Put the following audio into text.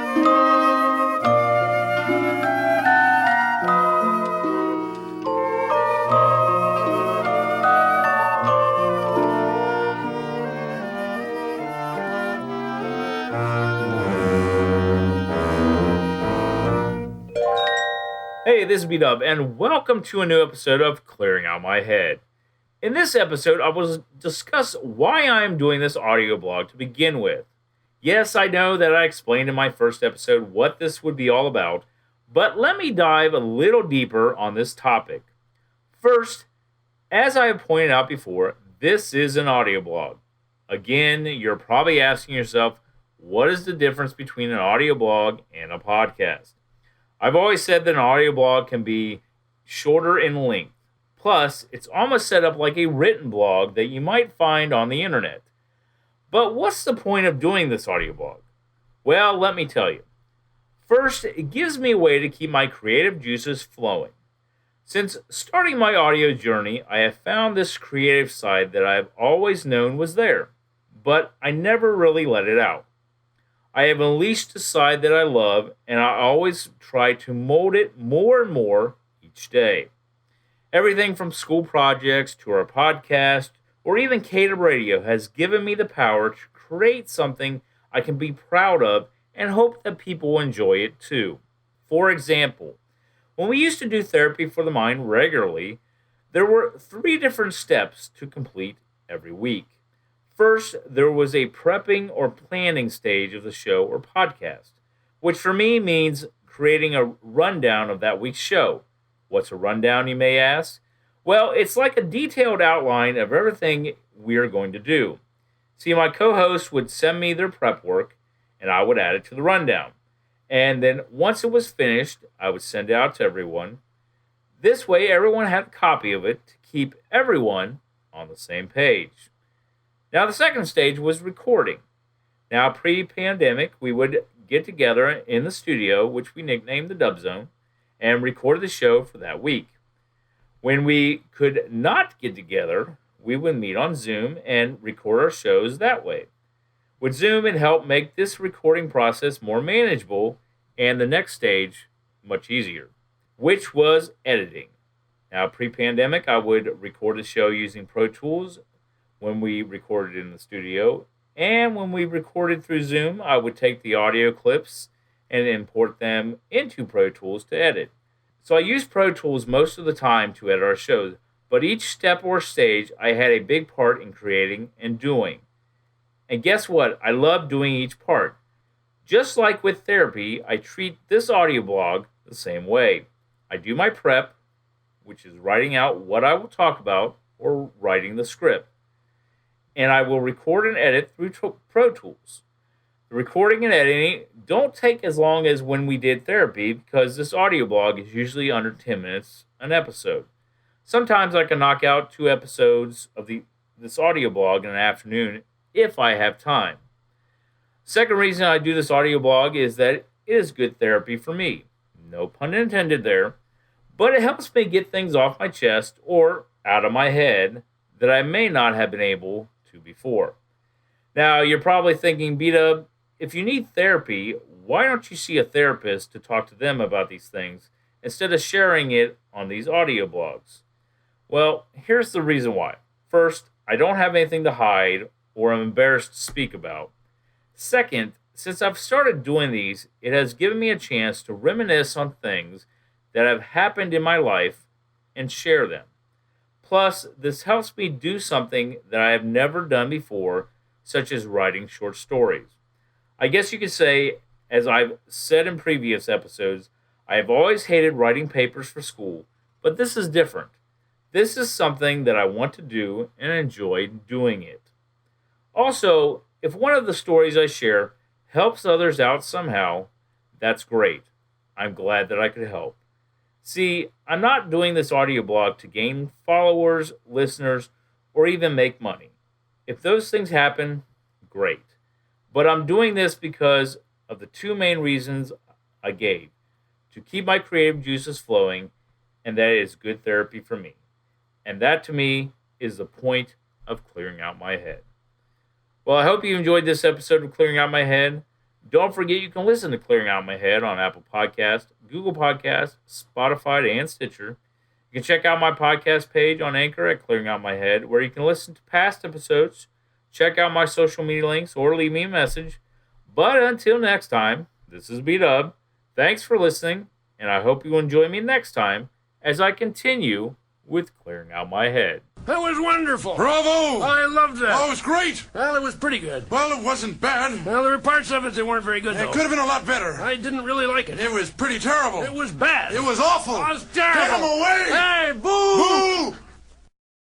Hey, this is B-Dub, and welcome to a new episode of Clearing Out My Head. In this episode, I will discuss why I am doing this audio blog to begin with. Yes, I know that I explained in my first episode what this would be all about, but let me dive a little deeper on this topic. First, as I have pointed out before, this is an audio blog. Again, you're probably asking yourself, what is the difference between an audio blog and a podcast? I've always said that an audio blog can be shorter in length. Plus, it's almost set up like a written blog that you might find on the internet. But what's the point of doing this audio blog? Well, let me tell you. First, it gives me a way to keep my creative juices flowing. Since starting my audio journey, I have found this creative side that I've always known was there, but I never really let it out. I have unleashed a side that I love, and I always try to mold it more and more each day. Everything from school projects to our podcast or even Cater Radio has given me the power to create something I can be proud of and hope that people will enjoy it too. For example, when we used to do therapy for the mind regularly, there were 3 different steps to complete every week. First, there was a prepping or planning stage of the show or podcast, which for me means creating a rundown of that week's show. What's a rundown, you may ask? Well, it's like a detailed outline of everything we are going to do. See, my co-host would send me their prep work, and I would add it to the rundown. And then once it was finished, I would send it out to everyone. This way, everyone had a copy of it to keep everyone on the same page. Now, the second stage was recording. Now, pre-pandemic, we would get together in the studio, which we nicknamed the Dub Zone, and record the show for that week. When we could not get together, we would meet on Zoom and record our shows that way. With Zoom, it helped make this recording process more manageable and the next stage much easier, which was editing. Now, pre-pandemic, I would record the show using Pro Tools when we recorded in the studio, and when we recorded through Zoom, I would take the audio clips and import them into Pro Tools to edit. So I used Pro Tools most of the time to edit our shows, but each step or stage I had a big part in creating and doing. And guess what? I love doing each part. Just like with therapy, I treat this audio blog the same way. I do my prep, which is writing out what I will talk about or writing the script. And I will record and edit through Pro Tools. The recording and editing don't take as long as when we did therapy because this audio blog is usually under 10 minutes an episode. Sometimes I can knock out 2 episodes of this audio blog in an afternoon if I have time. Second reason I do this audio blog is that it is good therapy for me. No pun intended there. But it helps me get things off my chest or out of my head that I may not have been able to before. Now, you're probably thinking, B-Dub, if you need therapy, why don't you see a therapist to talk to them about these things instead of sharing it on these audio blogs? Well, here's the reason why. First, I don't have anything to hide or I'm embarrassed to speak about. Second, since I've started doing these, it has given me a chance to reminisce on things that have happened in my life and share them. Plus, this helps me do something that I have never done before, such as writing short stories. I guess you could say, as I've said in previous episodes, I have always hated writing papers for school, but this is different. This is something that I want to do and enjoy doing it. Also, if one of the stories I share helps others out somehow, that's great. I'm glad that I could help. See, I'm not doing this audio blog to gain followers, listeners, or even make money. If those things happen, great. But I'm doing this because of the 2 main reasons I gave. To keep my creative juices flowing, and that is good therapy for me. And that to me is the point of clearing out my head. Well, I hope you enjoyed this episode of Clearing Out My Head. Don't forget you can listen to Clearing Out My Head on Apple Podcasts, Google Podcasts, Spotify, and Stitcher. You can check out my podcast page on Anchor at Clearing Out My Head, where you can listen to past episodes, check out my social media links, or leave me a message. But until next time, this is B-Dub. Thanks for listening, and I hope you enjoy me next time as I continue with Clearing Out My Head. That was wonderful. Bravo! I loved that. Oh, it was great. Well, it was pretty good. Well, it wasn't bad. Well, there were parts of it that weren't very good, though. It could have been a lot better. I didn't really like it. It was pretty terrible. It was bad. It was awful. It was terrible. Get him away! Hey, boo! Boo!